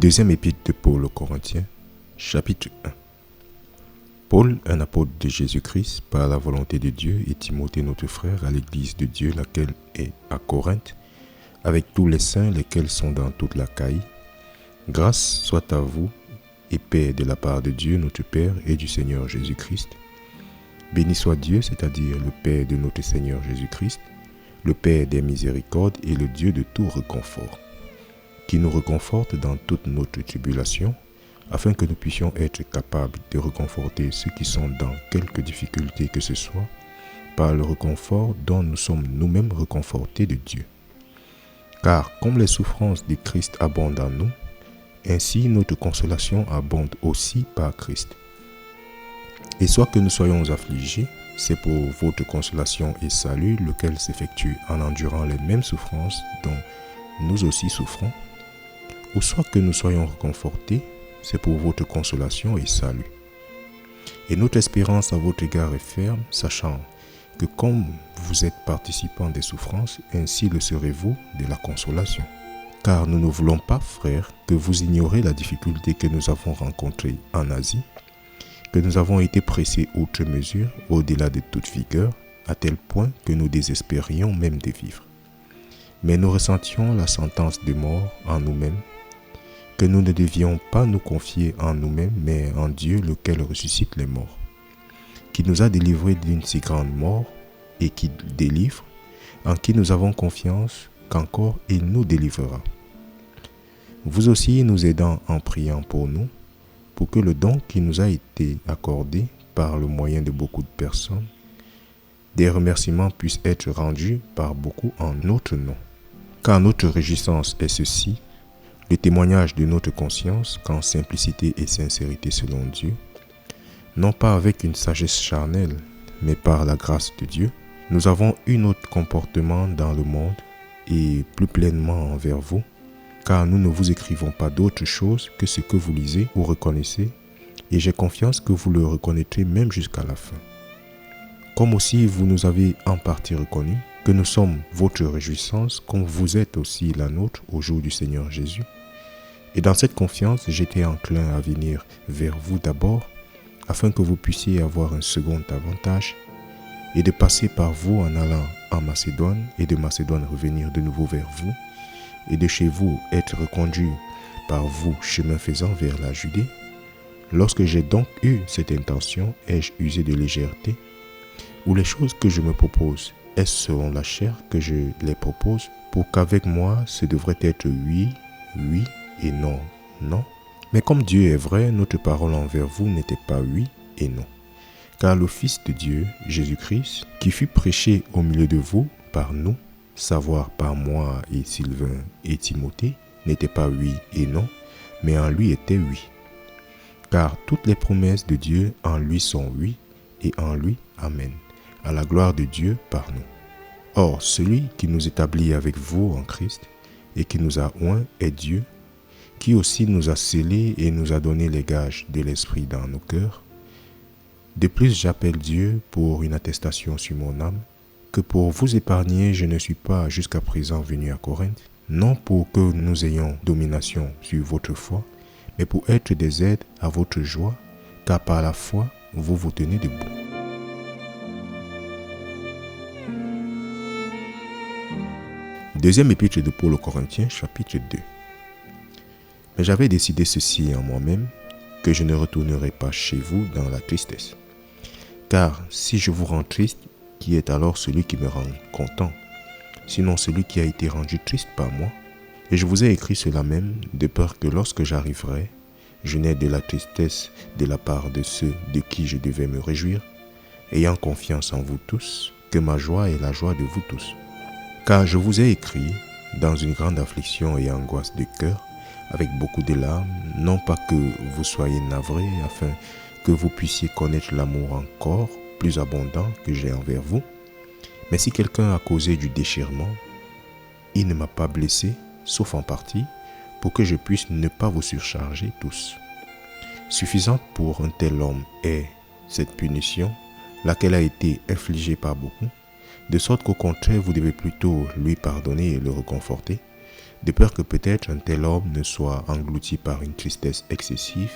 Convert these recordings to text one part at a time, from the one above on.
Deuxième épître de Paul aux Corinthiens, chapitre 1. Paul, un apôtre de Jésus-Christ, par la volonté de Dieu, et Timothée notre frère à l'église de Dieu, laquelle est à Corinthe, avec tous les saints lesquels sont dans toute l'Achaïe. Grâce soit à vous et paix de la part de Dieu notre Père et du Seigneur Jésus-Christ. Béni soit Dieu, c'est-à-dire le Père de notre Seigneur Jésus-Christ, le Père des miséricordes et le Dieu de tout réconfort, qui nous réconforte dans toute notre tribulation, afin que nous puissions être capables de réconforter ceux qui sont dans quelque difficulté que ce soit, par le réconfort dont nous sommes nous-mêmes réconfortés de Dieu. Car comme les souffrances de Christ abondent en nous, ainsi notre consolation abonde aussi par Christ. Et soit que nous soyons affligés, c'est pour votre consolation et salut, lequel s'effectue en endurant les mêmes souffrances dont nous aussi souffrons, ou soit que nous soyons réconfortés, c'est pour votre consolation et salut. Et notre espérance à votre égard est ferme, sachant que comme vous êtes participants des souffrances, ainsi le serez-vous de la consolation. Car nous ne voulons pas, frères, que vous ignorez la difficulté que nous avons rencontrée en Asie, que nous avons été pressés outre mesure, au-delà de toute vigueur, à tel point que nous désespérions même de vivre. Mais nous ressentions la sentence de mort en nous-mêmes, que nous ne devions pas nous confier en nous-mêmes, mais en Dieu, lequel ressuscite les morts, qui nous a délivrés d'une si grande mort et qui délivre, en qui nous avons confiance qu'encore il nous délivrera. Vous aussi nous aidant en priant pour nous, pour que le don qui nous a été accordé par le moyen de beaucoup de personnes, des remerciements puissent être rendus par beaucoup en notre nom. Car notre réjouissance est ceci, le témoignage de notre conscience qu'en simplicité et sincérité selon Dieu, non pas avec une sagesse charnelle, mais par la grâce de Dieu, nous avons eu notre comportement dans le monde et plus pleinement envers vous, car nous ne vous écrivons pas d'autre chose que ce que vous lisez ou reconnaissez, et j'ai confiance que vous le reconnaîtrez même jusqu'à la fin. Comme aussi vous nous avez en partie reconnus, que nous sommes votre réjouissance, comme vous êtes aussi la nôtre au jour du Seigneur Jésus. Et dans cette confiance, j'étais enclin à venir vers vous d'abord, afin que vous puissiez avoir un second avantage, et de passer par vous en allant en Macédoine, et de Macédoine revenir de nouveau vers vous, et de chez vous être reconduit par vous chemin faisant vers la Judée. Lorsque j'ai donc eu cette intention, ai-je usé de légèreté, ou les choses que je me propose, est-ce selon la chair que je les propose, pour qu'avec moi ce devrait être oui, oui et non, non. Mais comme Dieu est vrai, notre parole envers vous n'était pas oui et non. Car le Fils de Dieu, Jésus-Christ, qui fut prêché au milieu de vous par nous, savoir par moi et Sylvain et Timothée, n'était pas oui et non, mais en lui était oui. Car toutes les promesses de Dieu en lui sont oui et en lui amen, à la gloire de Dieu par nous. Or, celui qui nous établit avec vous en Christ et qui nous a oints est Dieu, qui aussi nous a scellés et nous a donné les gages de l'Esprit dans nos cœurs. De plus, j'appelle Dieu pour une attestation sur mon âme, que pour vous épargner, je ne suis pas jusqu'à présent venu à Corinthe, non pour que nous ayons domination sur votre foi, mais pour être des aides à votre joie, car par la foi, vous vous tenez debout. Deuxième épître de Paul aux Corinthiens, chapitre 2. Mais j'avais décidé ceci en moi-même, que je ne retournerai pas chez vous dans la tristesse. Car si je vous rends triste, qui est alors celui qui me rend content, sinon celui qui a été rendu triste par moi? Et je vous ai écrit cela même, de peur que lorsque j'arriverai, je n'ai de la tristesse de la part de ceux de qui je devais me réjouir, ayant confiance en vous tous, que ma joie est la joie de vous tous. Car je vous ai écrit, dans une grande affliction et angoisse de cœur, avec beaucoup de larmes, non pas que vous soyez navrés, afin que vous puissiez connaître l'amour encore plus abondant que j'ai envers vous. Mais si quelqu'un a causé du déchirement, il ne m'a pas blessé, sauf en partie, pour que je puisse ne pas vous surcharger tous. Suffisante pour un tel homme est cette punition, laquelle a été infligée par beaucoup, de sorte qu'au contraire vous devez plutôt lui pardonner et le réconforter, de peur que peut-être un tel homme ne soit englouti par une tristesse excessive.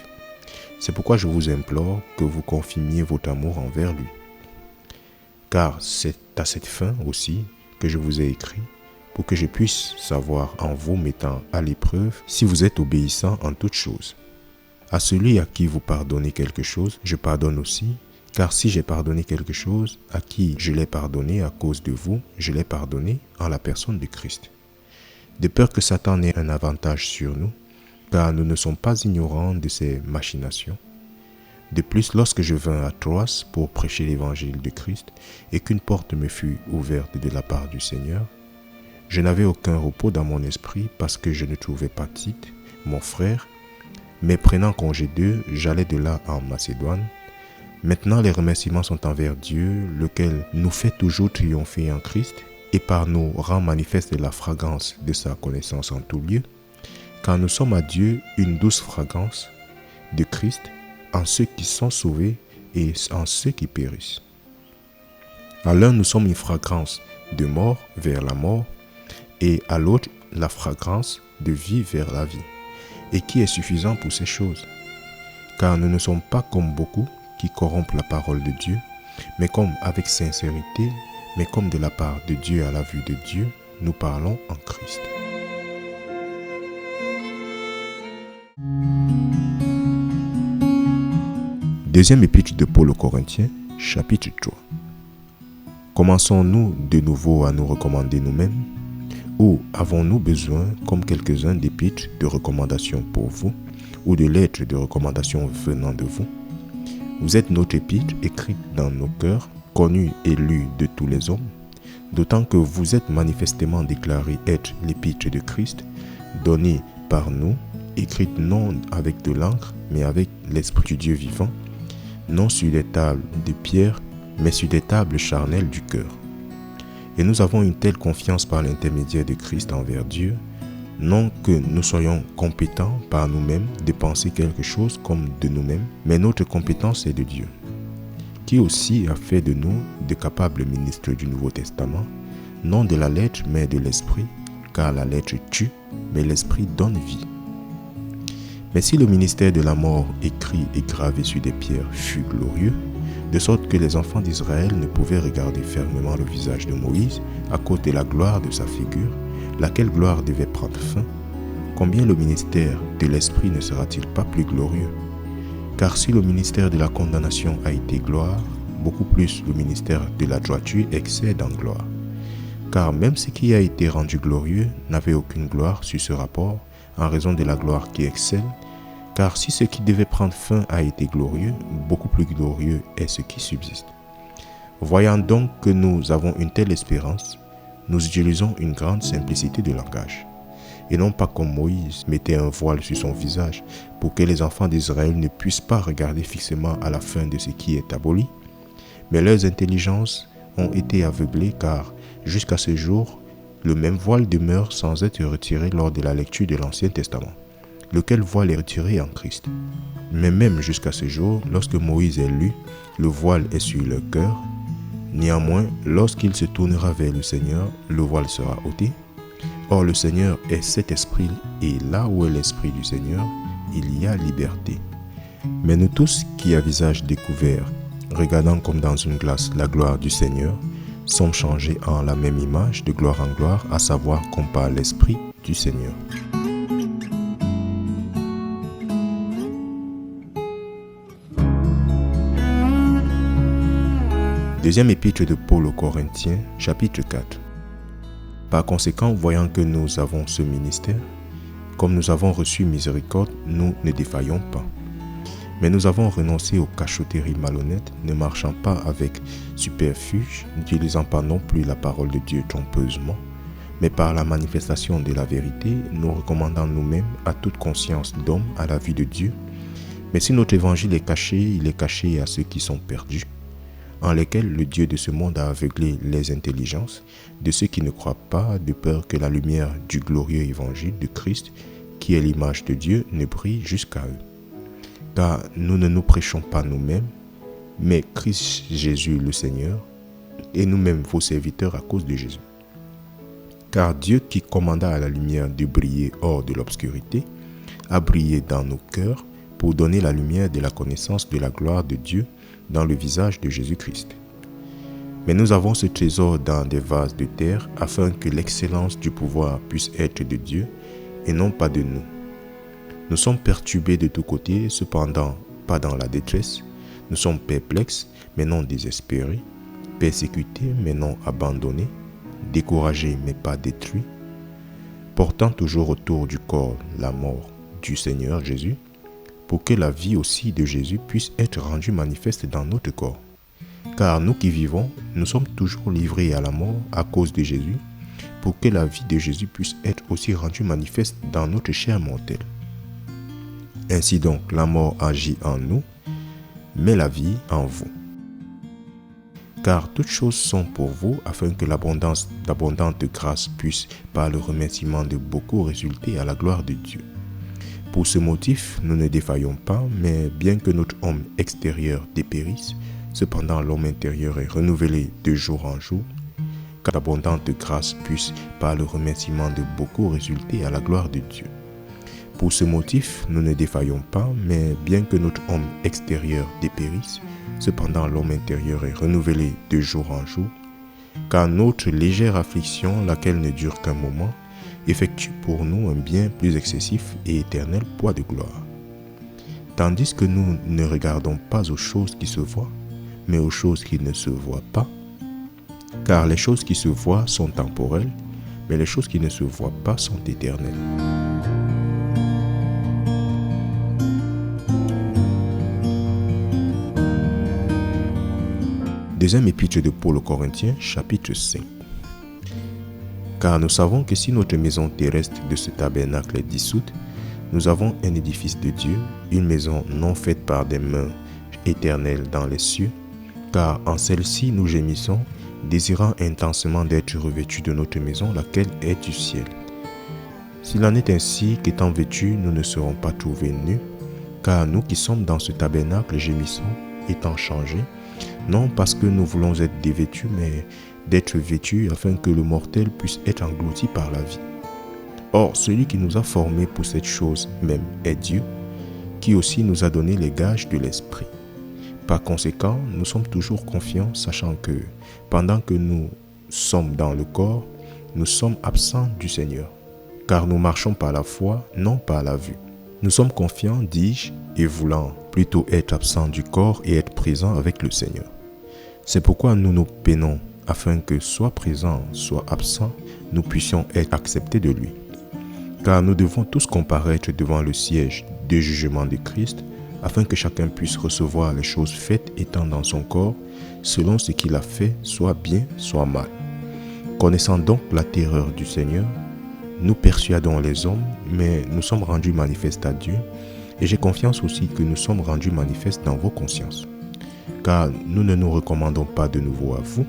C'est pourquoi je vous implore que vous confirmiez votre amour envers lui. Car c'est à cette fin aussi que je vous ai écrit, pour que je puisse savoir en vous mettant à l'épreuve si vous êtes obéissant en toutes choses. À celui à qui vous pardonnez quelque chose, je pardonne aussi, car si j'ai pardonné quelque chose, à qui je l'ai pardonné à cause de vous, je l'ai pardonné en la personne de Christ. De peur que Satan ait un avantage sur nous, car nous ne sommes pas ignorants de ses machinations. De plus, lorsque je vins à Troas pour prêcher l'évangile de Christ et qu'une porte me fut ouverte de la part du Seigneur, je n'avais aucun repos dans mon esprit parce que je ne trouvais pas Tite, mon frère, mais prenant congé d'eux, j'allais de là en Macédoine. Maintenant, les remerciements sont envers Dieu, lequel nous fait toujours triompher en Christ et par nous rend manifeste la fragrance de sa connaissance en tout lieu, car nous sommes à Dieu une douce fragrance de Christ en ceux qui sont sauvés et en ceux qui périssent. À l'un, nous sommes une fragrance de mort vers la mort, et à l'autre, la fragrance de vie vers la vie, et qui est suffisant pour ces choses. Car nous ne sommes pas comme beaucoup qui corrompent la parole de Dieu, mais comme avec sincérité, mais comme de la part de Dieu à la vue de Dieu, nous parlons en Christ. Deuxième épître de Paul aux Corinthiens, chapitre 3. Commençons-nous de nouveau à nous recommander nous-mêmes, ou avons-nous besoin, comme quelques-uns, d'épîtres de recommandation pour vous, ou de lettres de recommandation venant de vous? Vous êtes notre épître écrite dans nos cœurs, connue et lue de tous les hommes, d'autant que vous êtes manifestement déclaré être l'épître de Christ, donnée par nous, écrite non avec de l'encre, mais avec l'Esprit du Dieu vivant, non sur des tables de pierre, mais sur des tables charnelles du cœur. Et nous avons une telle confiance par l'intermédiaire de Christ envers Dieu, non que nous soyons compétents par nous-mêmes de penser quelque chose comme de nous-mêmes, mais notre compétence est de Dieu, qui aussi a fait de nous de capables ministres du Nouveau Testament, non de la lettre, mais de l'Esprit, car la lettre tue, mais l'Esprit donne vie. Mais si le ministère de la mort écrit et gravé sur des pierres fut glorieux, de sorte que les enfants d'Israël ne pouvaient regarder fermement le visage de Moïse à cause de la gloire de sa figure, laquelle gloire devait prendre fin, combien le ministère de l'Esprit ne sera-t-il pas plus glorieux? Car si le ministère de la condamnation a été gloire, beaucoup plus le ministère de la droiture excède en gloire. Car même ce qui a été rendu glorieux n'avait aucune gloire sur ce rapport, en raison de la gloire qui excelle. Car si ce qui devait prendre fin a été glorieux, beaucoup plus glorieux est ce qui subsiste. Voyant donc que nous avons une telle espérance, nous utilisons une grande simplicité de langage. Et non pas comme Moïse mettait un voile sur son visage pour que les enfants d'Israël ne puissent pas regarder fixement à la fin de ce qui est aboli, mais leurs intelligences ont été aveuglées car, jusqu'à ce jour, le même voile demeure sans être retiré lors de la lecture de l'Ancien Testament, lequel voile est retiré en Christ. Mais même jusqu'à ce jour, lorsque Moïse est lu, le voile est sur leur cœur. Néanmoins, lorsqu'il se tournera vers le Seigneur, le voile sera ôté. Or, le Seigneur est cet esprit, et là où est l'esprit du Seigneur, il y a liberté. Mais nous tous qui, à visage découvert, regardant comme dans une glace la gloire du Seigneur, sommes changés en la même image de gloire en gloire, à savoir comme par l'esprit du Seigneur. Deuxième épître de Paul aux Corinthiens, chapitre 4. Par conséquent, voyant que nous avons ce ministère, comme nous avons reçu miséricorde, nous ne défaillons pas. Mais nous avons renoncé aux cachotteries malhonnêtes, ne marchant pas avec superfuge, n'utilisant pas non plus la parole de Dieu trompeusement, mais par la manifestation de la vérité, nous recommandant nous-mêmes à toute conscience d'homme à la vue de Dieu. Mais si notre évangile est caché, il est caché à ceux qui sont perdus, en lesquels le Dieu de ce monde a aveuglé les intelligences de ceux qui ne croient pas, de peur que la lumière du glorieux évangile de Christ, qui est l'image de Dieu, ne brille jusqu'à eux. Car nous ne nous prêchons pas nous-mêmes, mais Christ Jésus le Seigneur, et nous-mêmes vos serviteurs à cause de Jésus. Car Dieu qui commanda à la lumière de briller hors de l'obscurité, a brillé dans nos cœurs pour donner la lumière de la connaissance de la gloire de Dieu dans le visage de Jésus-Christ. Mais nous avons ce trésor dans des vases de terre afin que l'excellence du pouvoir puisse être de Dieu et non pas de nous. Nous sommes perturbés de tous côtés, cependant pas dans la détresse. Nous sommes perplexes, mais non désespérés, persécutés, mais non abandonnés, découragés, mais pas détruits, portant toujours autour du corps la mort du Seigneur Jésus, pour que la vie aussi de Jésus puisse être rendue manifeste dans notre corps. Car nous qui vivons, nous sommes toujours livrés à la mort à cause de Jésus, pour que la vie de Jésus puisse être aussi rendue manifeste dans notre chair mortelle. Ainsi donc, la mort agit en nous, mais la vie en vous. Car toutes choses sont pour vous, afin que d'abondante grâce puisse, par le remerciement de beaucoup, résulter à la gloire de Dieu. Pour ce motif, nous ne défaillons pas, mais bien que notre homme extérieur dépérisse, cependant l'homme intérieur est renouvelé de jour en jour, car l'abondante grâce puisse, par le remerciement de beaucoup, résulter à la gloire de Dieu. Pour ce motif, nous ne défaillons pas, mais bien que notre homme extérieur dépérisse, cependant l'homme intérieur est renouvelé de jour en jour, car notre légère affliction, laquelle ne dure qu'un moment, effectue pour nous un bien plus excessif et éternel poids de gloire. Tandis que nous ne regardons pas aux choses qui se voient, mais aux choses qui ne se voient pas, car les choses qui se voient sont temporelles, mais les choses qui ne se voient pas sont éternelles. Deuxième épître de Paul aux Corinthiens, chapitre 5. Car nous savons que si notre maison terrestre de ce tabernacle est dissoute, nous avons un édifice de Dieu, une maison non faite par des mains éternelles dans les cieux, car en celle-ci nous gémissons, désirant intensément d'être revêtus de notre maison, laquelle est du ciel. S'il en est ainsi qu'étant vêtus, nous ne serons pas trouvés nus, car nous qui sommes dans ce tabernacle gémissons, étant changés, non parce que nous voulons être dévêtus, mais d'être vêtus afin que le mortel puisse être englouti par la vie. Or, celui qui nous a formés pour cette chose même est Dieu, qui aussi nous a donné les gages de l'Esprit. Par conséquent, nous sommes toujours confiants, sachant que, pendant que nous sommes dans le corps, nous sommes absents du Seigneur, car nous marchons par la foi, non par la vue. Nous sommes confiants, dis-je, et voulant plutôt être absents du corps et être présents avec le Seigneur. C'est pourquoi nous nous peinons, afin que soit présents, soit absents, nous puissions être acceptés de lui. Car nous devons tous comparaître devant le siège de jugement de Christ, afin que chacun puisse recevoir les choses faites étant dans son corps, selon ce qu'il a fait, soit bien, soit mal. Connaissant donc la terreur du Seigneur, nous persuadons les hommes, mais nous sommes rendus manifestes à Dieu, et j'ai confiance aussi que nous sommes rendus manifestes dans vos consciences. Car nous ne nous recommandons pas de nouveau à vous,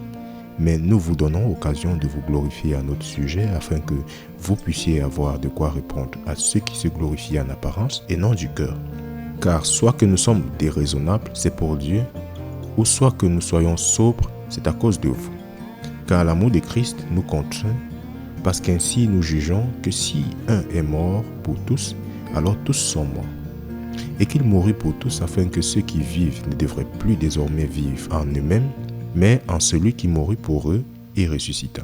mais nous vous donnons occasion de vous glorifier à notre sujet, afin que vous puissiez avoir de quoi répondre à ceux qui se glorifient en apparence et non du cœur. Car soit que nous sommes déraisonnables, c'est pour Dieu, ou soit que nous soyons sobres, c'est à cause de vous. Car l'amour de Christ nous contraint, parce qu'ainsi nous jugeons que si un est mort pour tous, alors tous sont morts. Et qu'il mourut pour tous afin que ceux qui vivent ne devraient plus désormais vivre en eux-mêmes, mais en celui qui mourut pour eux et ressuscita.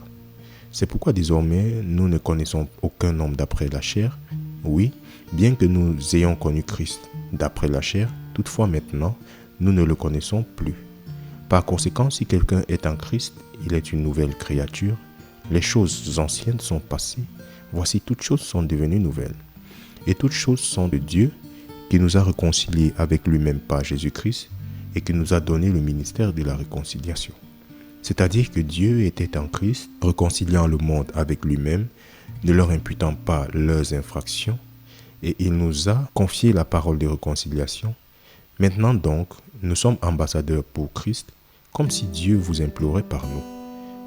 C'est pourquoi désormais nous ne connaissons aucun homme d'après la chair. Oui, bien que nous ayons connu Christ d'après la chair, toutefois maintenant nous ne le connaissons plus. Par conséquent, si quelqu'un est en Christ, il est une nouvelle créature. Les choses anciennes sont passées, voici toutes choses sont devenues nouvelles. Et toutes choses sont de Dieu, qui nous a réconciliés avec lui-même par Jésus-Christ et qui nous a donné le ministère de la réconciliation. C'est-à-dire que Dieu était en Christ, réconciliant le monde avec lui-même, ne leur imputant pas leurs infractions, et il nous a confié la parole de réconciliation. Maintenant donc, nous sommes ambassadeurs pour Christ, comme si Dieu vous implorait par nous.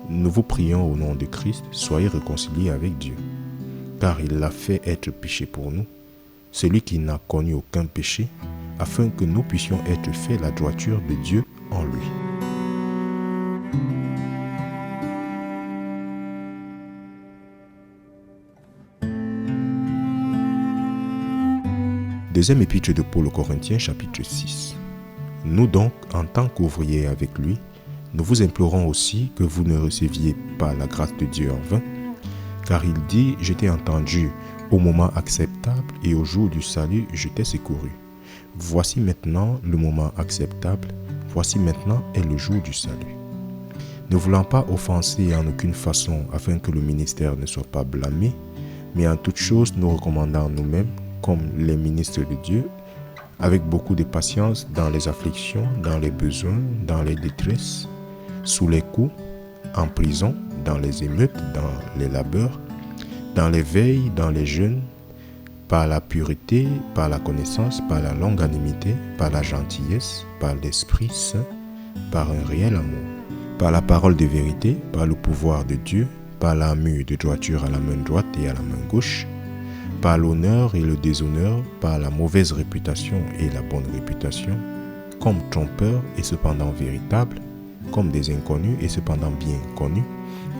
Nous vous prions au nom de Christ, soyez réconciliés avec Dieu, car il l'a fait être péché pour nous, celui qui n'a connu aucun péché, afin que nous puissions être faits la droiture de Dieu en lui. Deuxième épître de Paul aux Corinthiens, chapitre 6. Nous donc, en tant qu'ouvriers avec lui, nous vous implorons aussi que vous ne receviez pas la grâce de Dieu en vain, car il dit « Je t'ai entendu au moment acceptable et au jour du salut, je t'ai secouru. Voici maintenant le moment acceptable, voici maintenant est le jour du salut. » Ne voulant pas offenser en aucune façon afin que le ministère ne soit pas blâmé, mais en toute chose nous recommandons nous-mêmes comme les ministres de Dieu, avec beaucoup de patience dans les afflictions, dans les besoins, dans les détresses, sous les coups, en prison, dans les émeutes, dans les labeurs, dans les veilles, dans les jeûnes, par la pureté, par la connaissance, par la longanimité, par la gentillesse, par l'Esprit Saint, par un réel amour, par la parole de vérité, par le pouvoir de Dieu, par l'armure de droiture à la main droite et à la main gauche, par l'honneur et le déshonneur, par la mauvaise réputation et la bonne réputation, comme trompeurs et cependant véritables, comme des inconnus et cependant bien connus,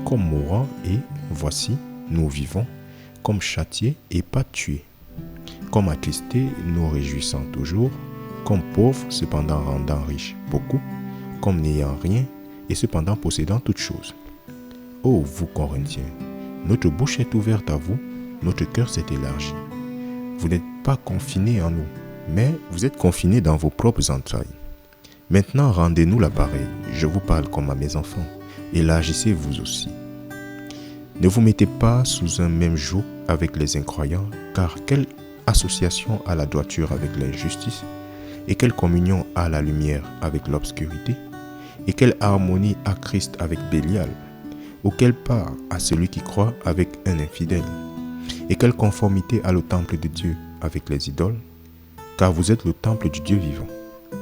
comme mourants et, voici, nous vivons, comme châtiés et pas tués, comme attristés, nous réjouissant toujours, comme pauvres, cependant rendant riches beaucoup, comme n'ayant rien et cependant possédant toutes choses. Ô vous Corinthiens, notre bouche est ouverte à vous, notre cœur s'est élargi. Vous n'êtes pas confinés en nous, mais vous êtes confinés dans vos propres entrailles. Maintenant, rendez-nous l'appareil, je vous parle comme à mes enfants, élargissez vous aussi. Ne vous mettez pas sous un même joug avec les incroyants, car quelle association a la droiture avec l'injustice, et quelle communion a la lumière avec l'obscurité, et quelle harmonie a Christ avec Bélial, ou quelle part a celui qui croit avec un infidèle, et quelle conformité a le temple de Dieu avec les idoles, car vous êtes le temple du Dieu vivant.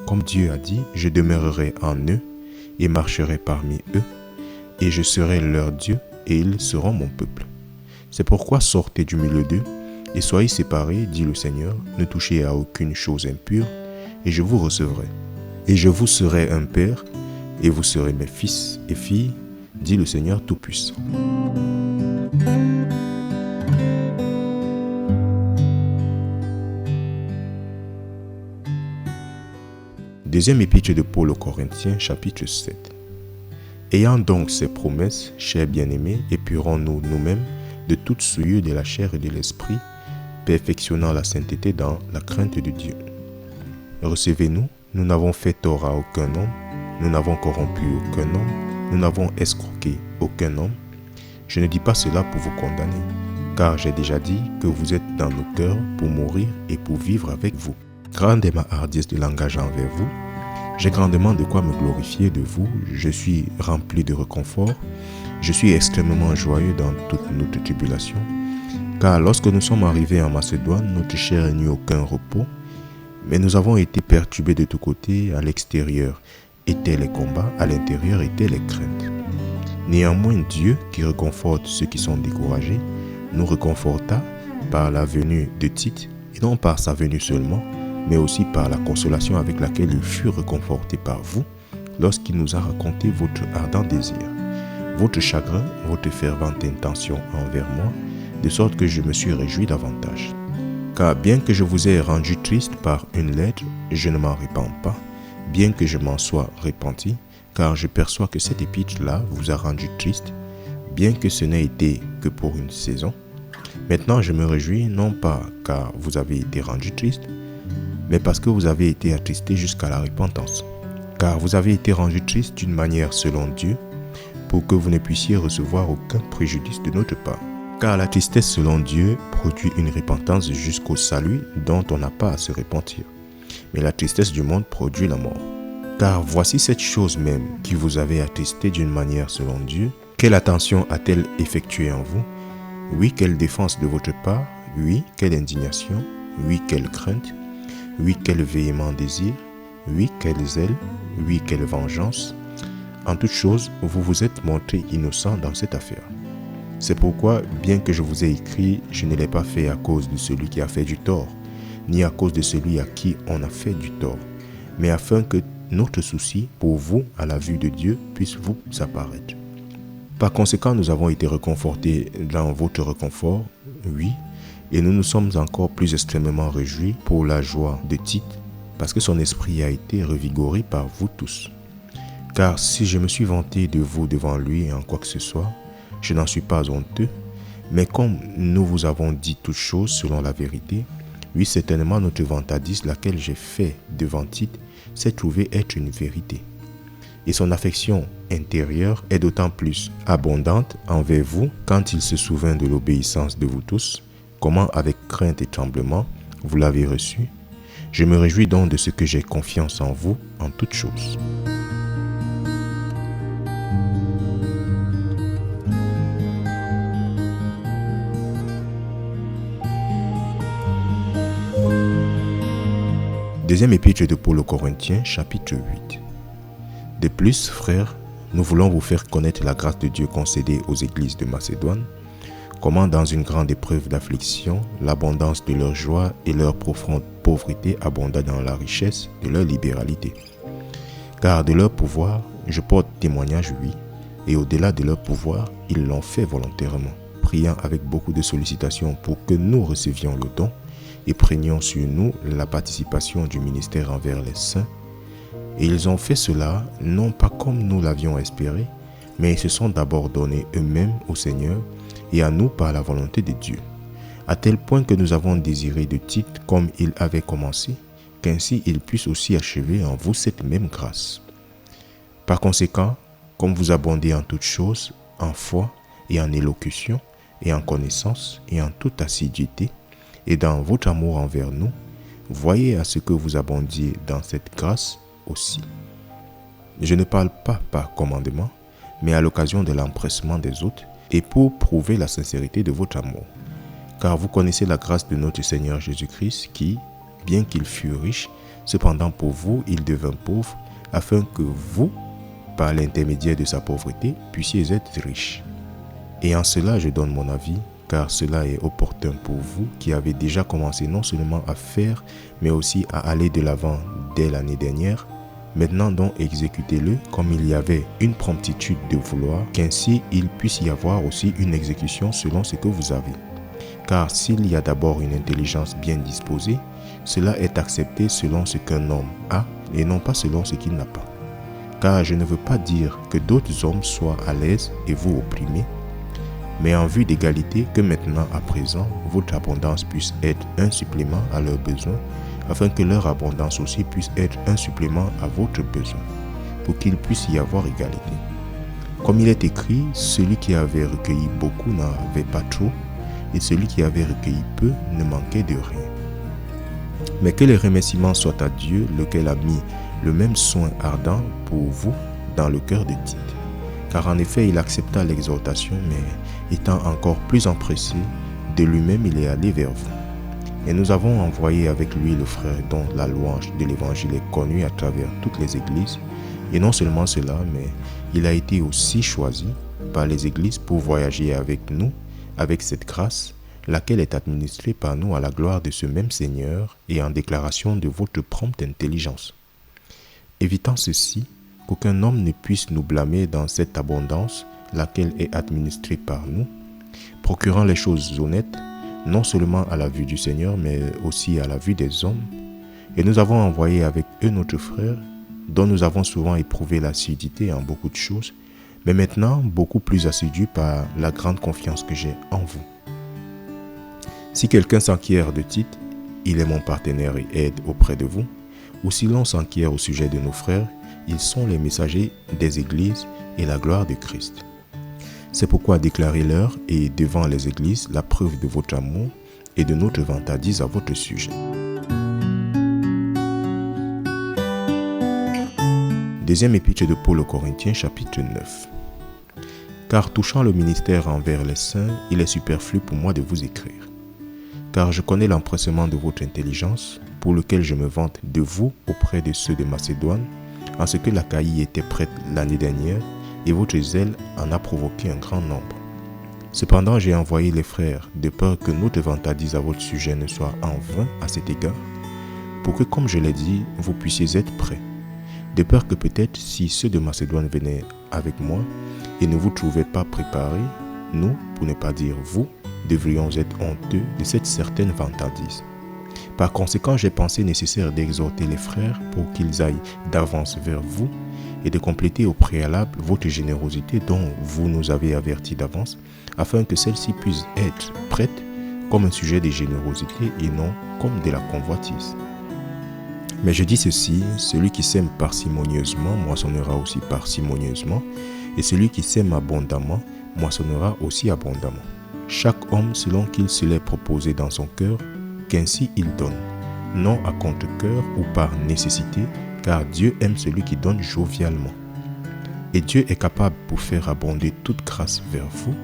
Comme Dieu a dit, je demeurerai en eux et marcherai parmi eux, et je serai leur Dieu, et ils seront mon peuple. C'est pourquoi sortez du milieu d'eux, et soyez séparés, dit le Seigneur, ne touchez à aucune chose impure, et je vous recevrai. Et je vous serai un père, et vous serez mes fils et filles, dit le Seigneur Tout-Puissant. Deuxième épître de Paul aux Corinthiens, chapitre 7. Ayant donc ces promesses, chers bien-aimés, épurons-nous nous-mêmes de toute souillure de la chair et de l'esprit, perfectionnant la sainteté dans la crainte de Dieu. Recevez-nous, nous n'avons fait tort à aucun homme, nous n'avons corrompu aucun homme, nous n'avons escroqué aucun homme. Je ne dis pas cela pour vous condamner, car j'ai déjà dit que vous êtes dans nos cœurs pour mourir et pour vivre avec vous. Grande est ma hardiesse de langage envers vous. J'ai grandement de quoi me glorifier de vous. Je suis rempli de réconfort. Je suis extrêmement joyeux dans toute notre tribulation. Car lorsque nous sommes arrivés en Macédoine, notre chair n'eut aucun repos. Mais nous avons été perturbés de tous côtés. À l'extérieur étaient les combats, à l'intérieur étaient les craintes. Néanmoins, Dieu, qui réconforte ceux qui sont découragés, nous réconforta par la venue de Tite, et non par sa venue seulement, mais aussi par la consolation avec laquelle il fut réconforté par vous, lorsqu'il nous a raconté votre ardent désir, votre chagrin, votre fervente intention envers moi, de sorte que je me suis réjoui davantage. Car bien que je vous ai rendu triste par une lettre, je ne m'en repens pas, bien que je m'en sois repenti, car je perçois que cette épître-là vous a rendu triste, bien que ce n'ait été que pour une saison. Maintenant, je me réjouis non pas car vous avez été rendu triste, mais parce que vous avez été attristé jusqu'à la repentance. Car vous avez été rendu triste d'une manière selon Dieu, pour que vous ne puissiez recevoir aucun préjudice de notre part. Car la tristesse selon Dieu produit une repentance jusqu'au salut dont on n'a pas à se repentir. Mais la tristesse du monde produit la mort. Car voici cette chose même qui vous avait attristé d'une manière selon Dieu. Quelle attention a-t-elle effectuée en vous? Oui, quelle défense de votre part? Oui, quelle indignation? Oui, quelle crainte? Oui, quel véhément désir? Oui, quel zèle? Oui, quelle vengeance? En toute chose, vous vous êtes montré innocent dans cette affaire. C'est pourquoi, bien que je vous ai écrit, je ne l'ai pas fait à cause de celui qui a fait du tort, ni à cause de celui à qui on a fait du tort, mais afin que notre souci pour vous, à la vue de Dieu, puisse vous apparaître. Par conséquent, nous avons été réconfortés dans votre réconfort, oui, Et nous nous sommes encore plus extrêmement réjouis pour la joie de Tite, parce que son esprit a été revigoré par vous tous. Car si je me suis vanté de vous devant lui en quoi que ce soit, je n'en suis pas honteux, mais comme nous vous avons dit toutes choses selon la vérité, oui, certainement notre vantardise, laquelle j'ai fait devant Tite, s'est trouvée être une vérité. Et son affection intérieure est d'autant plus abondante envers vous quand il se souvint de l'obéissance de vous tous, comment avec crainte et tremblement vous l'avez reçu. Je me réjouis donc de ce que j'ai confiance en vous en toutes choses. Deuxième épître de Paul aux Corinthiens, chapitre 8. De plus, frères, nous voulons vous faire connaître la grâce de Dieu concédée aux églises de Macédoine, comment dans une grande épreuve d'affliction, l'abondance de leur joie et leur profonde pauvreté abonda dans la richesse de leur libéralité. Car de leur pouvoir, je porte témoignage, oui, et au-delà de leur pouvoir, ils l'ont fait volontairement, priant avec beaucoup de sollicitations pour que nous recevions le don et prenions sur nous la participation du ministère envers les saints. Et ils ont fait cela, non pas comme nous l'avions espéré, mais ils se sont d'abord donnés eux-mêmes au Seigneur et à nous par la volonté de Dieu, à tel point que nous avons désiré de Tite comme il avait commencé, qu'ainsi il puisse aussi achever en vous cette même grâce. Par conséquent, comme vous abondez en toutes choses, en foi et en élocution et en connaissance et en toute assiduité, et dans votre amour envers nous, voyez à ce que vous abondiez dans cette grâce aussi. Je ne parle pas par commandement, mais à l'occasion de l'empressement des autres, et pour prouver la sincérité de votre amour. Car vous connaissez la grâce de notre Seigneur Jésus-Christ qui, bien qu'il fût riche, cependant pour vous il devint pauvre, afin que vous, par l'intermédiaire de sa pauvreté, puissiez être riches. Et en cela je donne mon avis, car cela est opportun pour vous qui avez déjà commencé non seulement à faire, mais aussi à aller de l'avant dès l'année dernière. Maintenant donc exécutez-le comme il y avait une promptitude de vouloir, qu'ainsi il puisse y avoir aussi une exécution selon ce que vous avez. Car s'il y a d'abord une intelligence bien disposée, cela est accepté selon ce qu'un homme a et non pas selon ce qu'il n'a pas. Car je ne veux pas dire que d'autres hommes soient à l'aise et vous opprimés, mais en vue d'égalité que maintenant à présent votre abondance puisse être un supplément à leurs besoins, afin que leur abondance aussi puisse être un supplément à votre besoin, pour qu'il puisse y avoir égalité. Comme il est écrit, celui qui avait recueilli beaucoup n'en avait pas trop, et celui qui avait recueilli peu ne manquait de rien. Mais que les remerciements soient à Dieu, lequel a mis le même soin ardent pour vous dans le cœur de Tite. Car en effet, il accepta l'exhortation, mais étant encore plus empressé, de lui-même il est allé vers vous. Et nous avons envoyé avec lui le frère dont la louange de l'évangile est connue à travers toutes les églises. Et non seulement cela, mais il a été aussi choisi par les églises pour voyager avec nous, avec cette grâce, laquelle est administrée par nous à la gloire de ce même Seigneur et en déclaration de votre prompte intelligence. Évitant ceci, qu'aucun homme ne puisse nous blâmer dans cette abondance, laquelle est administrée par nous, procurant les choses honnêtes, non seulement à la vue du Seigneur, mais aussi à la vue des hommes. Et nous avons envoyé avec eux notre frère, dont nous avons souvent éprouvé l'assiduité en beaucoup de choses, mais maintenant beaucoup plus assidu par la grande confiance que j'ai en vous. Si quelqu'un s'enquiert de Tite, il est mon partenaire et aide auprès de vous, ou si l'on s'enquiert au sujet de nos frères, ils sont les messagers des églises et la gloire de Christ. C'est pourquoi déclarez-leur et devant les églises la preuve de votre amour et de notre vantardise à votre sujet. Deuxième épître de Paul aux Corinthiens, chapitre 9. Car touchant le ministère envers les saints, il est superflu pour moi de vous écrire. Car je connais l'empressement de votre intelligence, pour lequel je me vante de vous auprès de ceux de Macédoine, en ce que l'Achaïe était prête l'année dernière, et votre zèle en a provoqué un grand nombre. Cependant, j'ai envoyé les frères, de peur que notre vantardise à votre sujet ne soit en vain à cet égard, pour que, comme je l'ai dit, vous puissiez être prêts. De peur que peut-être, si ceux de Macédoine venaient avec moi, et ne vous trouvaient pas préparés, nous, pour ne pas dire vous, devrions être honteux de cette certaine vantardise. Par conséquent, j'ai pensé nécessaire d'exhorter les frères pour qu'ils aillent d'avance vers vous et de compléter au préalable votre générosité dont vous nous avez avertis d'avance, afin que celle-ci puisse être prête comme un sujet de générosité et non comme de la convoitise. Mais je dis ceci, celui qui sème parcimonieusement moissonnera aussi parcimonieusement, et celui qui sème abondamment moissonnera aussi abondamment. Chaque homme selon qu'il se l'est proposé dans son cœur, qu'ainsi il donne, non à contre-cœur ou par nécessité, car Dieu aime celui qui donne jovialement. Et Dieu est capable pour faire abonder toute grâce vers vous,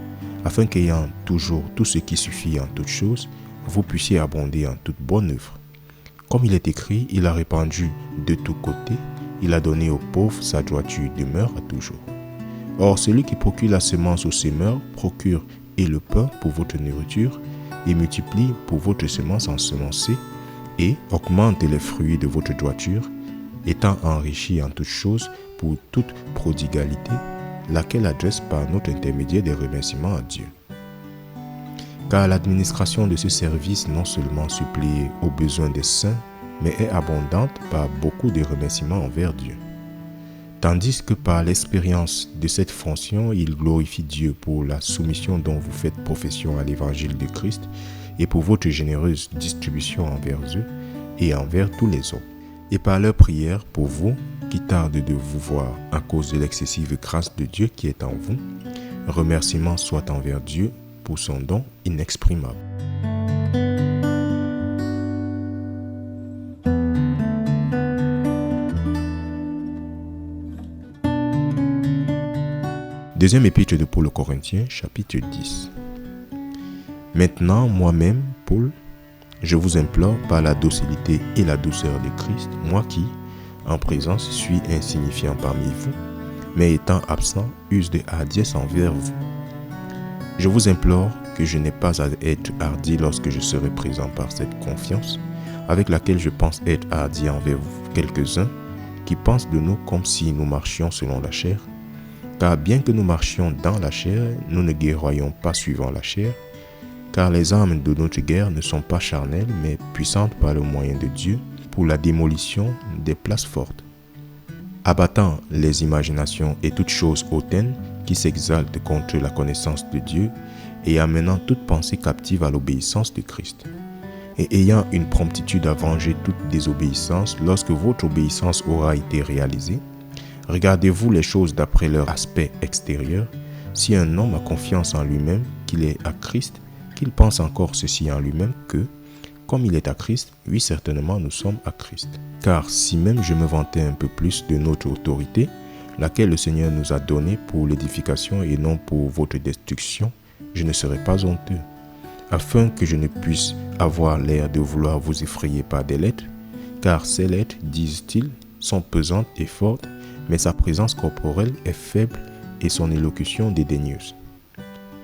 afin qu'ayant toujours tout ce qui suffit en toutes choses, vous puissiez abonder en toute bonne œuvre. Comme il est écrit, il a répandu de tous côtés, il a donné aux pauvres, sa droiture demeure à toujours. Or, celui qui procure la semence au semeur, procure et le pain pour votre nourriture, et multiplie pour votre semence ensemencée, et augmente les fruits de votre droiture, étant enrichi en toutes choses pour toute prodigalité, laquelle adresse par notre intermédiaire des remerciements à Dieu. Car l'administration de ce service non seulement supplie aux besoins des saints, mais est abondante par beaucoup de remerciements envers Dieu. Tandis que par l'expérience de cette fonction, il glorifie Dieu pour la soumission dont vous faites profession à l'évangile de Christ et pour votre généreuse distribution envers eux et envers tous les hommes. Et par leur prière pour vous, qui tardent de vous voir à cause de l'excessive grâce de Dieu qui est en vous, remerciements soient envers Dieu pour son don inexprimable. Deuxième épître de Paul aux Corinthiens, chapitre 10. Maintenant, moi-même, Paul, je vous implore par la docilité et la douceur de Christ, moi qui, en présence, suis insignifiant parmi vous, mais étant absent, use de hardiesse envers vous. Je vous implore que je n'ai pas à être hardi lorsque je serai présent par cette confiance, avec laquelle je pense être hardi envers vous, quelques-uns qui pensent de nous comme si nous marchions selon la chair. Car bien que nous marchions dans la chair, nous ne guerroyons pas suivant la chair, car les armes de notre guerre ne sont pas charnelles, mais puissantes par le moyen de Dieu pour la démolition des places fortes, abattant les imaginations et toutes choses hautaines qui s'exaltent contre la connaissance de Dieu et amenant toute pensée captive à l'obéissance de Christ. Et ayant une promptitude à venger toute désobéissance lorsque votre obéissance aura été réalisée, regardez-vous les choses d'après leur aspect extérieur. Si un homme a confiance en lui-même qu'il est à Christ, qu'il pense encore ceci en lui-même que, comme il est à Christ, oui certainement nous sommes à Christ. Car si même je me vantais un peu plus de notre autorité, laquelle le Seigneur nous a donnée pour l'édification et non pour votre destruction, je ne serais pas honteux, afin que je ne puisse avoir l'air de vouloir vous effrayer par des lettres, car ces lettres, disent-ils, sont pesantes et fortes, mais sa présence corporelle est faible et son élocution dédaigneuse.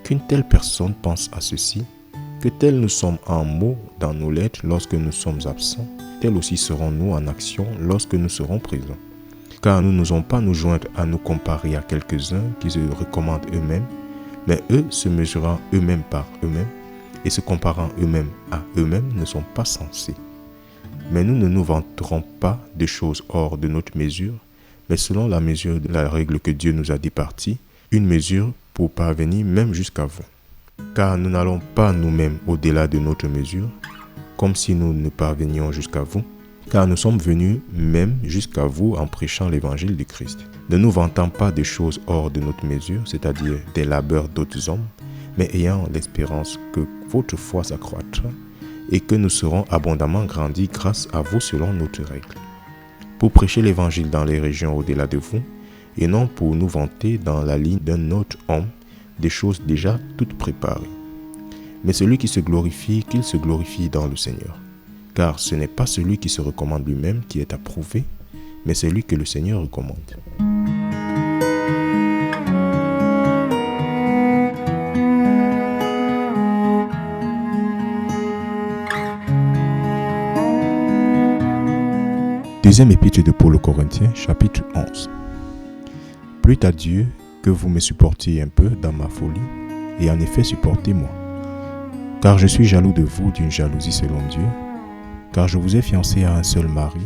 Qu'une telle personne pense à ceci, que tels nous sommes en mots dans nos lettres lorsque nous sommes absents, tels aussi serons-nous en action lorsque nous serons présents. Car nous n'osons pas nous joindre à nous comparer à quelques-uns qui se recommandent eux-mêmes, mais eux, se mesurant eux-mêmes par eux-mêmes et se comparant eux-mêmes à eux-mêmes, ne sont pas sensés. Mais nous ne nous vanterons pas de choses hors de notre mesure, mais selon la mesure de la règle que Dieu nous a départie, une mesure pour parvenir même jusqu'à vous. Car nous n'allons pas nous-mêmes au-delà de notre mesure, comme si nous ne parvenions jusqu'à vous, car nous sommes venus même jusqu'à vous en prêchant l'évangile de Christ. Ne nous vantant pas des choses hors de notre mesure, c'est-à-dire des labeurs d'autres hommes, mais ayant l'espérance que votre foi s'accroîtra et que nous serons abondamment grandis grâce à vous selon notre règle. Pour prêcher l'évangile dans les régions au-delà de vous, et non pour nous vanter dans la ligne d'un autre homme des choses déjà toutes préparées. Mais celui qui se glorifie, qu'il se glorifie dans le Seigneur. Car ce n'est pas celui qui se recommande lui-même qui est approuvé, mais celui que le Seigneur recommande. Deuxième épître de Paul aux Corinthiens, chapitre 11. Plût à Dieu que vous me supportiez un peu dans ma folie, et en effet supportez-moi. Car je suis jaloux de vous d'une jalousie selon Dieu, car je vous ai fiancé à un seul mari,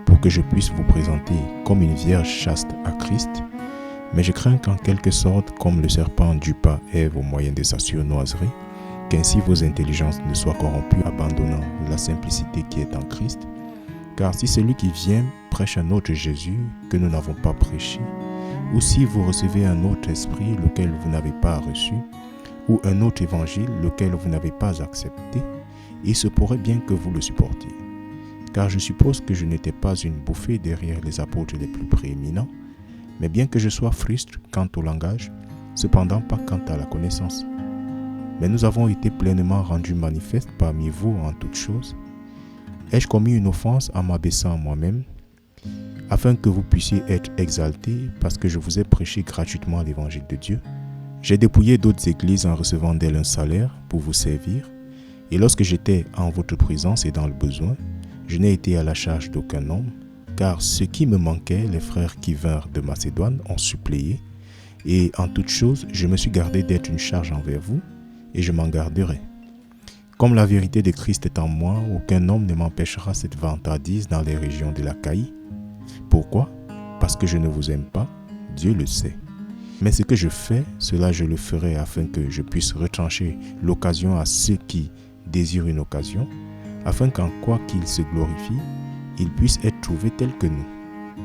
pour que je puisse vous présenter comme une vierge chaste à Christ. Mais je crains qu'en quelque sorte, comme le serpent dupa Ève au moyen de sa surnoiserie, qu'ainsi vos intelligences ne soient corrompues, abandonnant la simplicité qui est en Christ. Car si celui qui vient prêche un autre Jésus que nous n'avons pas prêché, ou si vous recevez un autre esprit lequel vous n'avez pas reçu, ou un autre évangile lequel vous n'avez pas accepté, il se pourrait bien que vous le supportiez. Car je suppose que je n'étais pas une bouffée derrière les apôtres les plus prééminents, mais bien que je sois frustre quant au langage, cependant pas quant à la connaissance. Mais nous avons été pleinement rendus manifestes parmi vous en toutes choses. Ai-je commis une offense en m'abaissant moi-même, afin que vous puissiez être exaltés parce que je vous ai prêché gratuitement l'évangile de Dieu? J'ai dépouillé d'autres églises en recevant d'elles un salaire pour vous servir, et lorsque j'étais en votre présence et dans le besoin, je n'ai été à la charge d'aucun homme, car ce qui me manquait, les frères qui vinrent de Macédoine ont suppléé, et en toutes choses, je me suis gardé d'être une charge envers vous, et je m'en garderai. Comme la vérité de Christ est en moi, aucun homme ne m'empêchera cette vantardise dans les régions de l'Achaïe. Pourquoi? Parce que je ne vous aime pas, Dieu le sait. Mais ce que je fais, cela je le ferai afin que je puisse retrancher l'occasion à ceux qui désirent une occasion, afin qu'en quoi qu'ils se glorifient, ils puissent être trouvés tels que nous.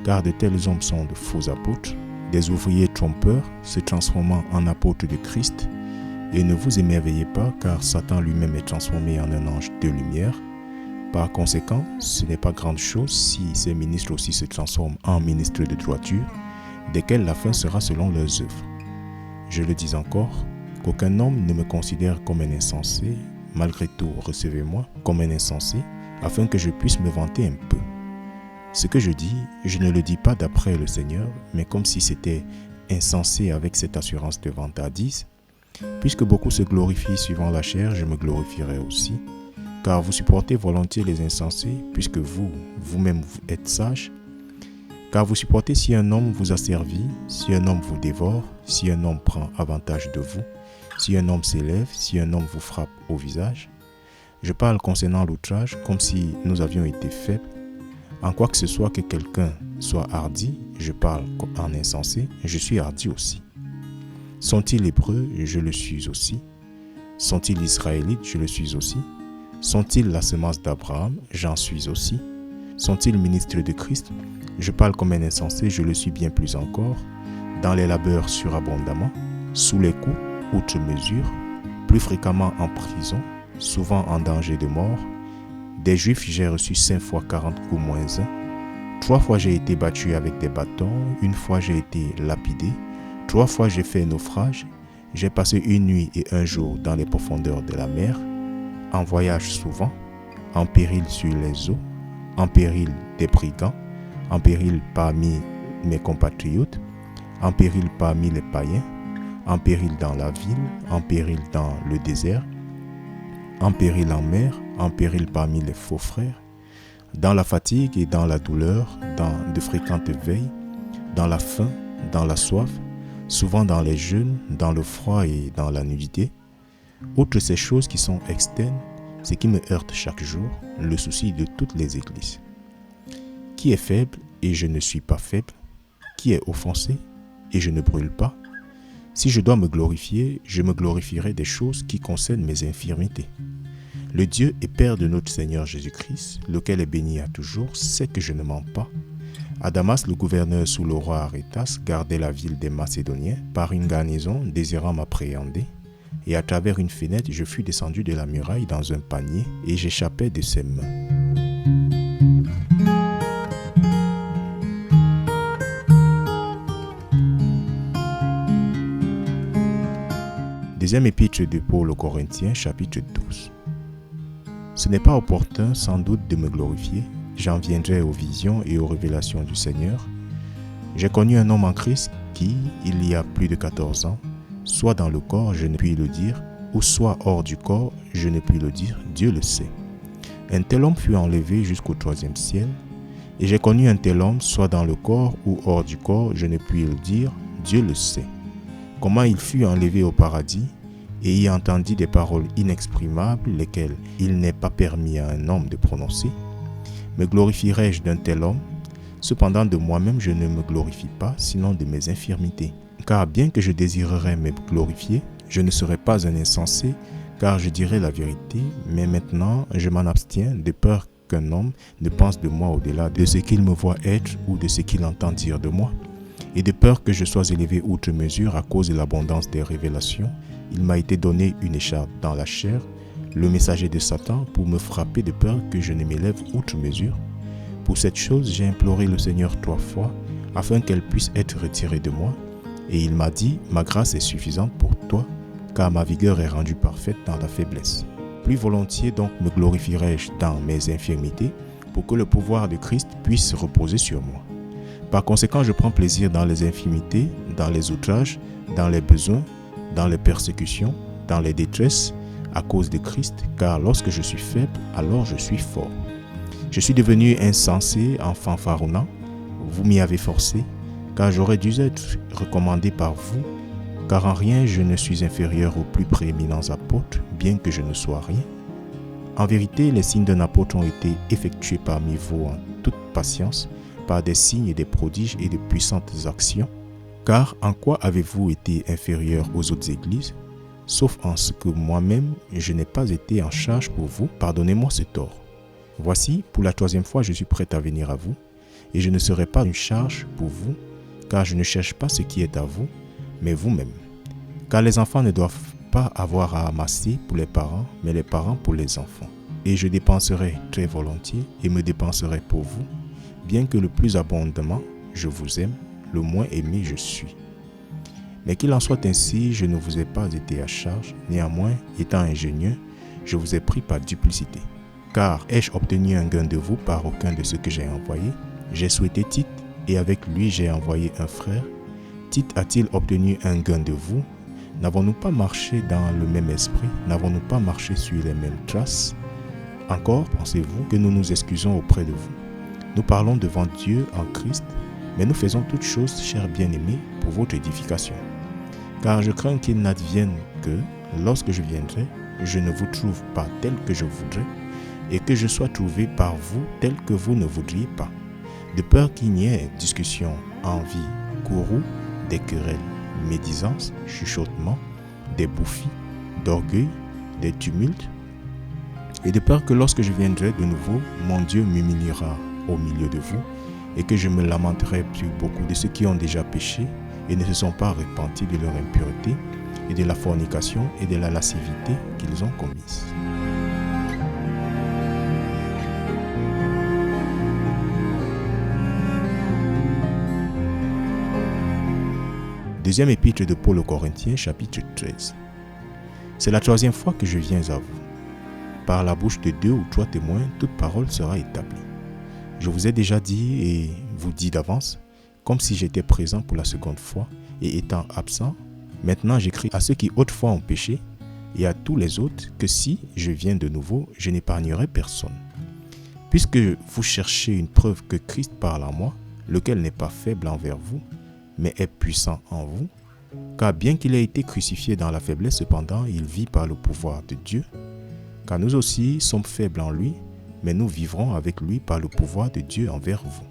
Car de tels hommes sont de faux apôtres, des ouvriers trompeurs, se transformant en apôtres de Christ. Et ne vous émerveillez pas, car Satan lui-même est transformé en un ange de lumière. Par conséquent, ce n'est pas grande chose si ces ministres aussi se transforment en ministres de droiture, desquels la fin sera selon leurs œuvres. Je le dis encore, qu'aucun homme ne me considère comme un insensé, malgré tout recevez-moi comme un insensé, afin que je puisse me vanter un peu. Ce que je dis, je ne le dis pas d'après le Seigneur, mais comme si c'était insensé avec cette assurance de vantardise. Puisque beaucoup se glorifient suivant la chair, je me glorifierai aussi. Car vous supportez volontiers les insensés, puisque vous-même vous êtes sages. Car vous supportez si un homme vous a servi, si un homme vous dévore, si un homme prend avantage de vous, si un homme s'élève, si un homme vous frappe au visage. Je parle concernant l'outrage comme si nous avions été faibles. En quoi que ce soit que quelqu'un soit hardi, je parle en insensé, je suis hardi aussi. Sont-ils hébreux? Je le suis aussi. Sont-ils israélites? Je le suis aussi. Sont-ils la semence d'Abraham? J'en suis aussi. Sont-ils ministres de Christ? Je parle comme un insensé, je le suis bien plus encore. Dans les labeurs surabondamment, sous les coups, outre mesure, plus fréquemment en prison, souvent en danger de mort. Des Juifs, j'ai reçu 5 fois 40 coups moins 1. 3 fois j'ai été battu avec des bâtons, 1 fois j'ai été lapidé. 3 fois j'ai fait naufrage, j'ai passé 1 nuit et 1 jour dans les profondeurs de la mer, en voyage souvent, en péril sur les eaux, en péril des brigands, en péril parmi mes compatriotes, en péril parmi les païens, en péril dans la ville, en péril dans le désert, en péril en mer, en péril parmi les faux frères, dans la fatigue et dans la douleur, dans de fréquentes veilles, dans la faim, dans la soif, souvent dans les jeûnes, dans le froid et dans la nudité. Outre ces choses qui sont externes, ce qui me heurte chaque jour, le souci de toutes les églises. Qui est faible et je ne suis pas faible? Qui est offensé et je ne brûle pas? Si je dois me glorifier, je me glorifierai des choses qui concernent mes infirmités. Le Dieu et Père de notre Seigneur Jésus-Christ, lequel est béni à toujours, sait que je ne mens pas. À Damas, le gouverneur sous le roi Arétas gardait la ville des Macédoniens par une garnison désirant m'appréhender. Et à travers une fenêtre, je fus descendu de la muraille dans un panier et j'échappais de ses mains. Deuxième épître de Paul aux Corinthiens, chapitre 12. Ce n'est pas opportun sans doute de me glorifier, j'en viendrai aux visions et aux révélations du Seigneur. J'ai connu un homme en Christ qui, il y a plus de 14 ans, soit dans le corps, je ne puis le dire, ou soit hors du corps, je ne puis le dire, Dieu le sait. Un tel homme fut enlevé jusqu'au 3e ciel, et j'ai connu un tel homme, soit dans le corps ou hors du corps, je ne puis le dire, Dieu le sait. Comment il fut enlevé au paradis, et y entendit des paroles inexprimables, lesquelles il n'est pas permis à un homme de prononcer. Me glorifierai-je d'un tel homme? Cependant de moi-même je ne me glorifie pas, sinon de mes infirmités. Car bien que je désirerais me glorifier, je ne serai pas un insensé, car je dirai la vérité, mais maintenant je m'en abstiens de peur qu'un homme ne pense de moi au-delà de ce qu'il me voit être ou de ce qu'il entend dire de moi. Et de peur que je sois élevé outre mesure à cause de l'abondance des révélations, il m'a été donné une écharpe dans la chair, le messager de Satan, pour me frapper de peur que je ne m'élève outre mesure. Pour cette chose, j'ai imploré le Seigneur 3 fois, afin qu'elle puisse être retirée de moi. Et il m'a dit, ma grâce est suffisante pour toi, car ma vigueur est rendue parfaite dans la faiblesse. Plus volontiers donc me glorifierai-je dans mes infirmités, pour que le pouvoir de Christ puisse reposer sur moi. Par conséquent, je prends plaisir dans les infirmités, dans les outrages, dans les besoins, dans les persécutions, dans les détresses, à cause de Christ, car lorsque je suis faible, alors je suis fort. Je suis devenu insensé en fanfaronnant, vous m'y avez forcé, car j'aurais dû être recommandé par vous, car en rien je ne suis inférieur aux plus prééminents apôtres, bien que je ne sois rien. En vérité, les signes d'un apôtre ont été effectués parmi vous en toute patience, par des signes et des prodiges et de puissantes actions. Car en quoi avez-vous été inférieur aux autres églises, sauf en ce que moi-même je n'ai pas été en charge pour vous? Pardonnez-moi ce tort. Voici, pour la 3e fois, je suis prêt à venir à vous, et je ne serai pas une charge pour vous, car je ne cherche pas ce qui est à vous, mais vous-même. Car les enfants ne doivent pas avoir à amasser pour les parents, mais les parents pour les enfants. Et je dépenserai très volontiers et me dépenserai pour vous, bien que le plus abondamment je vous aime, le moins aimé je suis. Mais qu'il en soit ainsi, je ne vous ai pas été à charge, néanmoins, étant ingénieux, je vous ai pris par duplicité. Car ai-je obtenu un gain de vous par aucun de ceux que j'ai envoyés? J'ai souhaité Tite, et avec lui j'ai envoyé un frère. Tite a-t-il obtenu un gain de vous? N'avons-nous pas marché dans le même esprit? N'avons-nous pas marché sur les mêmes traces? Encore, pensez-vous que nous nous excusons auprès de vous? Nous parlons devant Dieu en Christ, mais nous faisons toutes choses, chers bien-aimés, pour votre édification. Car je crains qu'il n'advienne que, lorsque je viendrai, je ne vous trouve pas tel que je voudrais, et que je sois trouvé par vous tel que vous ne voudriez pas, de peur qu'il n'y ait discussion, envie, courroux, des querelles, médisances, chuchotements, des bouffies, d'orgueil, des tumultes, et de peur que lorsque je viendrai de nouveau, mon Dieu m'humiliera au milieu de vous, et que je me lamenterai plus beaucoup de ceux qui ont déjà péché et ne se sont pas repentis de leur impureté, et de la fornication et de la lascivité qu'ils ont commises. Deuxième épître de Paul aux Corinthiens, chapitre 13. C'est la 3e fois que je viens à vous. Par la bouche de 2 ou 3 témoins, toute parole sera établie. Je vous ai déjà dit et vous dis d'avance, comme si j'étais présent pour la 2e fois et étant absent, maintenant j'écris à ceux qui autrefois ont péché et à tous les autres que si je viens de nouveau, je n'épargnerai personne. Puisque vous cherchez une preuve que Christ parle en moi, lequel n'est pas faible envers vous, mais est puissant en vous, car bien qu'il ait été crucifié dans la faiblesse, cependant, il vit par le pouvoir de Dieu, car nous aussi sommes faibles en lui, mais nous vivrons avec lui par le pouvoir de Dieu envers vous.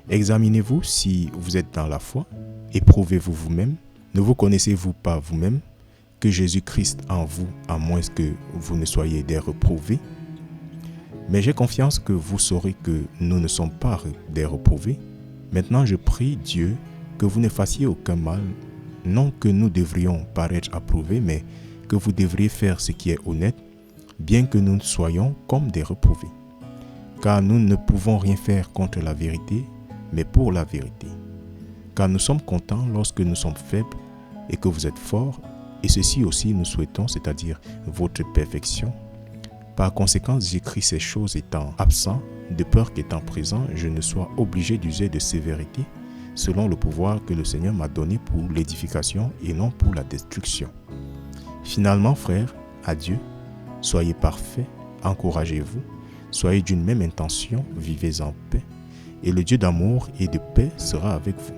Examinez-vous si vous êtes dans la foi, éprouvez-vous vous-même, ne vous connaissez-vous pas vous-même, que Jésus-Christ en vous, à moins que vous ne soyez des reprouvés. Mais j'ai confiance que vous saurez que nous ne sommes pas des reprouvés. Maintenant je prie Dieu que vous ne fassiez aucun mal, non que nous devrions paraître approuvés, mais que vous devriez faire ce qui est honnête, bien que nous soyons comme des reprouvés. Car nous ne pouvons rien faire contre la vérité, mais pour la vérité. Car nous sommes contents lorsque nous sommes faibles et que vous êtes forts, et ceci aussi nous souhaitons, c'est-à-dire votre perfection. Par conséquent, j'écris ces choses étant absent, de peur qu'étant présent, je ne sois obligé d'user de sévérité, selon le pouvoir que le Seigneur m'a donné pour l'édification et non pour la destruction. Finalement, frères, adieu, soyez parfaits, encouragez-vous, soyez d'une même intention, vivez en paix, et le Dieu d'amour et de paix sera avec vous.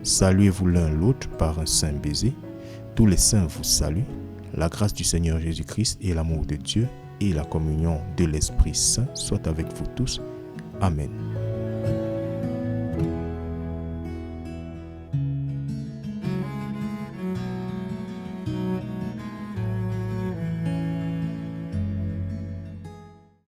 Saluez-vous l'un l'autre par un saint baiser, tous les saints vous saluent, La grâce du Seigneur Jésus-Christ et l'amour de Dieu et la communion de l'Esprit Saint soient avec vous tous. Amen.